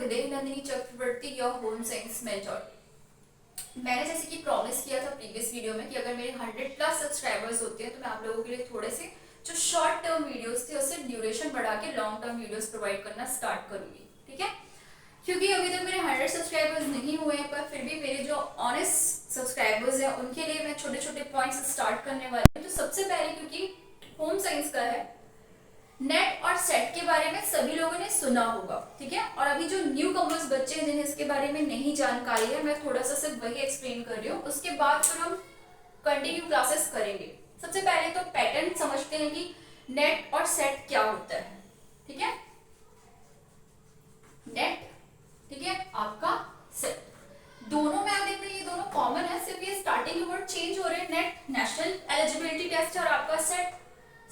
हृदय नंदिनी चक्रवर्ती your home science mentor. मैंने जैसे कि प्रॉमिस किया था प्रीवियस वीडियो में कि अगर मेरे 100+ सब्सक्राइबर्स होते हैं तो मैं आप लोगों के लिए थोड़े से जो शॉर्ट टर्म वीडियोस थे उससे ड्यूरेशन बढ़ा के लॉन्ग टर्म वीडियोस प्रोवाइड करना स्टार्ट करूंगी, ठीक है। क्योंकि अभी तक मेरे 100 सब्सक्राइबर्स नहीं हुए हैं, पर फिर भी मेरे जो ऑनेस्ट सब्सक्राइबर्स हैं उनके लिए मैं छोटे छोटे पॉइंट्स स्टार्ट करने वाली हूँ। तो सबसे पहले, क्योंकि होम साइंस का है, नेट और सेट के बारे में सभी लोगों ने सुना होगा, ठीक है। और अभी जो न्यू कमर्स बच्चे हैं जिन्हें इसके बारे में नहीं जानकारी है, मैं थोड़ा सा सिर्फ वही एक्सप्लेन कर रही हूँ। उसके बाद फिर हम कंटिन्यू क्लासेस करेंगे। सबसे पहले तो पैटर्न समझते हैं कि नेट और सेट क्या होता है, ठीक है। नेट, ठीक है, आपका सेट, दोनों में आप देख रहे हैं ये दोनों कॉमन है, सिर्फ ये स्टार्टिंग वर्ड चेंज हो रहे हैं। नेट नेशनल एलिजिबिलिटी टेस्ट है और आपका सेट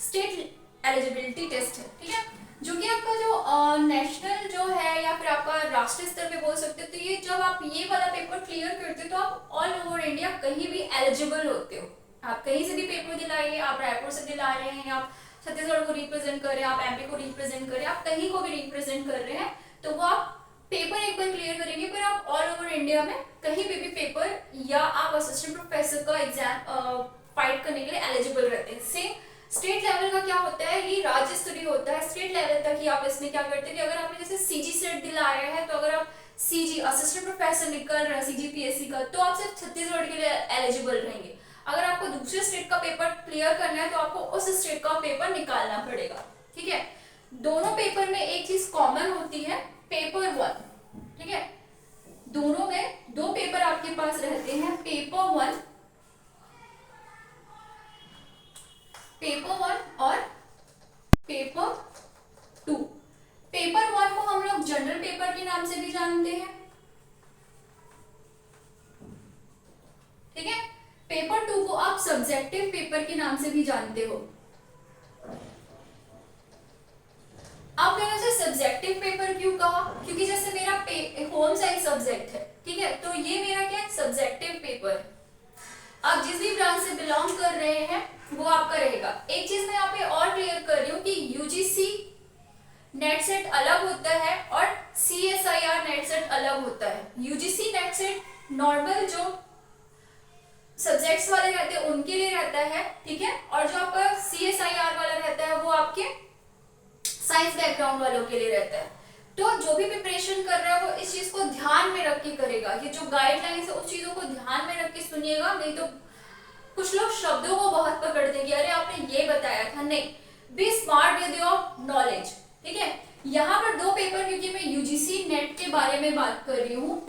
स्टेट एलिजिबिलिटी टेस्ट है, ठीक है। जो कि आपका जो नेशनल जो है या फिर आपका राष्ट्रीय स्तर पे बोल सकते हो, तो ये जब आप ये वाला पेपर क्लियर करते हो तो आप ऑल ओवर इंडिया कहीं भी एलिजिबल होते हो। आप कहीं से भी पेपर दिलाइए, आप रायपुर से दिला रहे हैं, आप छत्तीसगढ़ को रिप्रेजेंट कर रहे हैं, आप एमपी को रिप्रेजेंट कर रहे हैं, आप कहीं को भी रिप्रेजेंट कर रहे हैं, तो वो आप पेपर एक बार क्लियर करेंगे, फिर आप ऑल ओवर इंडिया में कहीं भी पेपर या आप असिस्टेंट प्रोफेसर का एग्जाम फाइट करने के लिए एलिजिबल रहते हैं। सेम स्टेट लेवल का क्या होता है, ये राज्य स्तरीय होता है। स्टेट लेवल तक ही आप इसमें क्या करते हैं कि अगर आपने जैसे सीजी सेट दिलाया है, तो अगर आप सीजी असिस्टेंट प्रोफेसर निकल रहे हैं सीजीपीएससी का, तो आप सिर्फ छत्तीसगढ़ के लिए एलिजिबल रहेंगे। अगर आपको दूसरे स्टेट का पेपर क्लियर करना है तो आपको उस स्टेट का पेपर निकालना पड़ेगा, ठीक है। दोनों पेपर में एक चीज कॉमन होती है, पेपर 1, ठीक है। दोनों में दो पेपर आपके पास रहते हैं, पेपर 1 और पेपर 2। पेपर 1 को हम लोग जनरल पेपर के नाम से भी जानते हैं, ठीक है। पेपर 2 को आप सब्जेक्टिव पेपर के नाम से भी जानते हो। अब मैंने उसे सब्जेक्टिव पेपर क्यों कहा, क्योंकि जैसे मेरा होम साइंस सब्जेक्ट है, ठीक है, तो ये मेरा क्या है, सब्जेक्टिव पेपर है। आप जिस भी ब्रांच से बिलोंग कर रहे हैं वो आपका रहेगा। एक चीज मैं यहाँ पे और क्लियर कर रही हूँ कि यूजीसी नेट सेट अलग होता है और सीएसआईआर नेट सेट अलग होता है। यूजीसी नेट सेट नॉर्मल जो सब्जेक्ट्स वाले रहते हैं उनके लिए रहता है, ठीक है, और जो आपका सीएसआईआर वाला रहता है वो आपके साइंस बैकग्राउंड वालों के लिए रहता है। तो जो भी प्रिपरेशन कर रहा है वो इस चीज को ध्यान में रख के करेगा। ये जो गाइडलाइंस है उस चीजों को ध्यान में रख के सुनिएगा, नहीं तो कुछ लोग शब्दों को बहुत पकड़ देंगे, अरे आपने ये बताया था, नहीं। Be smart with your knowledge, ठीक है। यहाँ पर दो पेपर, क्योंकि मैं यूजीसी नेट के बारे में बात कर रही हूँ,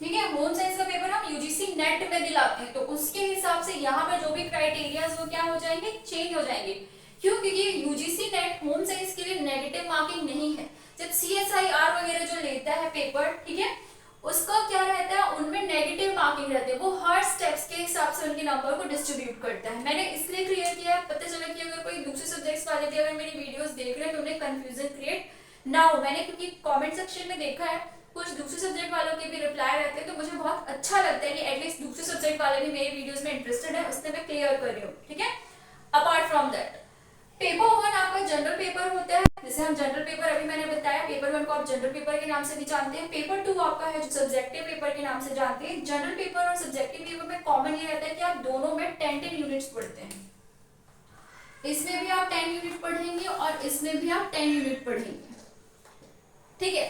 ठीक है। होम साइंस का पेपर हम यूजीसी नेट में दिलाते हैं, तो उसके हिसाब से यहाँ पर जो भी क्राइटेरियाज वो क्या हो जाएंगे, चेंज हो जाएंगे। क्यों, क्योंकि यूजीसी नेट होम साइंस के लिए नेगेटिव मार्किंग नहीं है। जब सीएसआईआर वगैरह जो लेता है पेपर, ठीक है, उसका क्या रहता है, उनमें नेगेटिव मार्किंग रहती है। वो हर स्टेप्स के हिसाब से उनके नंबर को डिस्ट्रीब्यूट करता है। मैंने इसलिए क्लियर किया है, पता चला कि अगर कोई दूसरे सब्जेक्ट्स वाले भी अगर मेरी वीडियोस देख रहे हैं तो उन्हें कंफ्यूजन क्रिएट ना हो। मैंने क्योंकि कमेंट सेक्शन में देखा है कुछ दूसरे सब्जेक्ट वालों के भी रिप्लाई रहते हैं, तो मुझे बहुत अच्छा लगता है कि एटलीस्ट दूसरे सब्जेक्ट वाले भी मेरी वीडियोस में इंटरेस्टेड है, उससे मैं क्लियर कर रही हूँ, ठीक है। अपार्ट फ्रॉम दैट, पेपर 1 आपका जनरल पेपर होता है, जैसे हम जनरल पेपर अभी मैंने बताया, पेपर 1 को आप जनरल पेपर के नाम से भी जानते हैं। पेपर 2 आपका है जो सब्जेक्टिव पेपर के नाम से जानते हैं। जनरल पेपर और सब्जेक्टिव पेपर में कॉमन ये रहता है कि आप दोनों में 10 यूनिट्स पढ़ते हैं। इसमें भी आप 10 यूनिट पढ़ेंगे और इसमें भी आप 10 यूनिट पढ़ेंगे, ठीक है।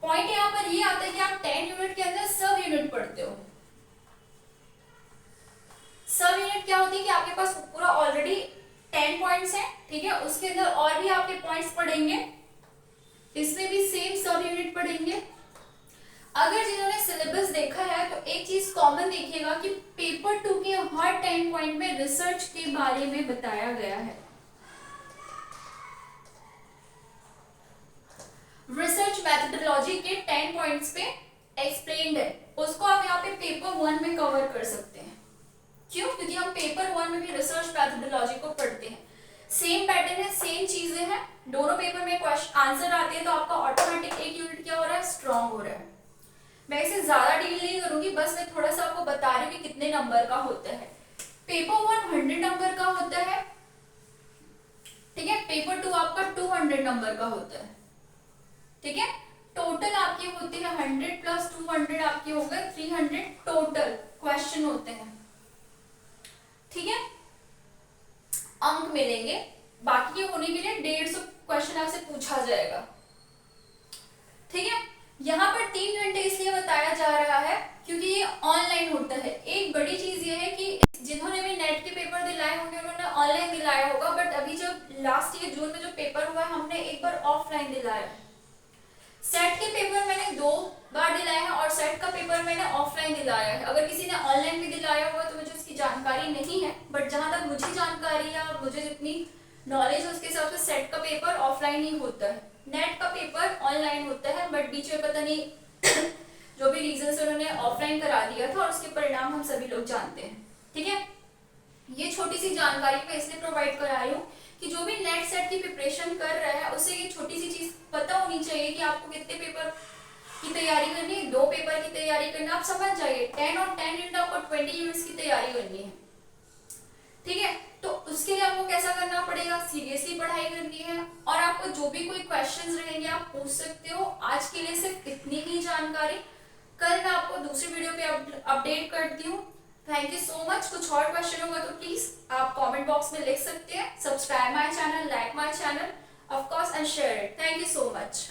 पॉइंट यहाँ पर ये आता है कि आप 10 यूनिट के अंदर सब यूनिट पढ़ते हो। सब यूनिट क्या होती है कि आपके पास पूरा ऑलरेडी 10 पॉइंट्स है, ठीक है, उसके अंदर और भी आपके पॉइंट्स पढ़ेंगे, इसमें भी सेम सब यूनिट पढ़ेंगे। अगर जिन्होंने सिलेबस देखा है तो एक चीज कॉमन देखिएगा कि पेपर 2 के हर 10 पॉइंट में रिसर्च के बारे में बताया गया है। रिसर्च मेथोडोलॉजी के 10 पॉइंट्स पे एक्सप्लेन्ड है, उसको आप यहाँ पे पेपर 1 में कवर कर सकते हैं। क्यों, क्योंकि हम पेपर 1 में भी रिसर्च मेथोडोलॉजी को पढ़ते हैं। सेम पैटर्न है, सेम चीजें हैं, दोनों पेपर में क्वेश्चन आंसर आते हैं, तो आपका ऑटोमेटिक एक यूनिट क्या हो रहा है, स्ट्रॉन्ग हो रहा है। मैं इसे ज्यादा डील नहीं करूंगी, बस मैं थोड़ा सा आपको बता रही हूँ कि कितने नंबर का होता है। पेपर 1 100 नंबर का होता है, ठीक है। पेपर 2 आपका 200 नंबर का होता है। ठीक है। टोटल आपके होते हैं 100 प्लस 200 आपके हो गए 300 टोटल क्वेश्चन होते हैं, ठीक है। अंक मिलेंगे, बाकी के होने के लिए 150 क्वेश्चन आपसे पूछा जाएगा, ठीक है। यहाँ पर 3 घंटे इसलिए बताया जा रहा है क्योंकि ये ऑनलाइन होता है। एक बड़ी चीज ये है कि जिन्होंने भी नेट के पेपर दिलाए होंगे उन्होंने ऑनलाइन दिलाया होगा, बट अभी जब लास्ट ईयर जून में जो पेपर हुआ हमने एक बार ऑफलाइन दिलाया। सेट के पेपर मैंने 2 बार दिलाए हैं और सेट का पेपर मैंने ऑफलाइन दिलाया है। अगर किसी ने ऑनलाइन भी दिलाया हुआ तो मुझे उसकी जानकारी नहीं है, बट जहां तक मुझे जानकारी है, मुझे जितनी नॉलेज है उसके हिसाब से सेट का पेपर ऑफलाइन ही होता है, नेट का पेपर ऑनलाइन होता है। बट बीच में पता नहीं जो भी रीजन से उन्होंने ऑफलाइन करा दिया था और उसके परिणाम हम सभी लोग जानते हैं, ठीक है। ये छोटी सी जानकारी मैं इसलिए प्रोवाइड करा रही हूँ कि जो भी नेट सेट की प्रिपरेशन कर रहा है उसे ये छोटी सी चीज पता होनी चाहिए कि आपको कितने पेपर की तैयारी करनी है, 2 पेपर की तैयारी करनी है, आप समझ जाइए 10 और 10 यूनिट आपको 20 यूनिट्स की तैयारी करनी है, ठीक है। तो उसके लिए आपको कैसा करना पड़ेगा, सीरियसली पढ़ाई करनी है और आपको जो भी कोई क्वेश्चंस रहेंगे आप पूछ सकते हो। आज के लिए सिर्फ इतनी ही जानकारी, कल मैं आपको दूसरी वीडियो पे अपडेट करती हूँ। Thank you so much. कुछ और क्वेश्चन होगा तो प्लीज आप कमेंट बॉक्स में लिख सकते हैं। Subscribe my channel, like my channel of course and share it. Thank you so much.